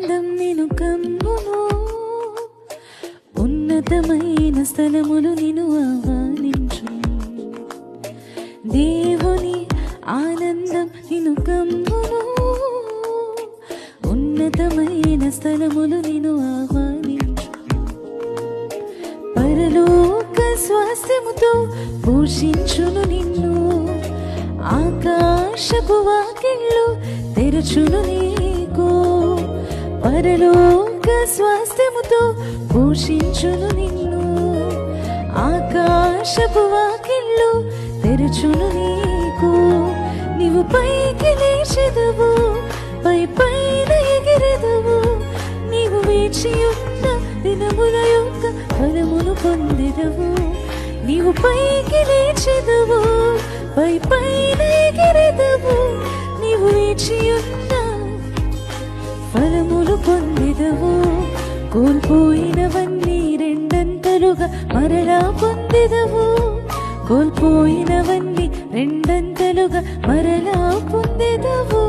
ఆనందం నిను కమ్మును, ఉన్నతమైన స్థలములు నిను ఆహ్వానించు. దేవుని ఆనందం నిను కమ్మును, ఉన్నతమైన స్థలములు నిను ఆహ్వానించు. పరలోక స్వాస్థ్యముతో పోషించును నిన్ను, ఆకాశపు వాకిళ్ళు తెరచును నీకు. పరలోక స్వాస్థ్యముతో పోషించును నిన్ను, ఆకాశపు వాకిళ్ళు తెరచును నీకు. నీవు పైకి లేచెదవు, పై పైన ఎగిరెదవు. నీవు వేచి ఉన్న దినముల యొక్క ఫలమును పొందెదవు. నీవు పైకి లేచెదవు, పై పైన ఎగిరెదవు. నీవు వేచి ఉన్న ఫలములు పొందెదవు. కోల్పోయినవన్నీ రెండంతలుగా మరలా పొందెదవు. కోల్పోయినవన్నీ రెండంతలుగా మరలా పొందెదవు.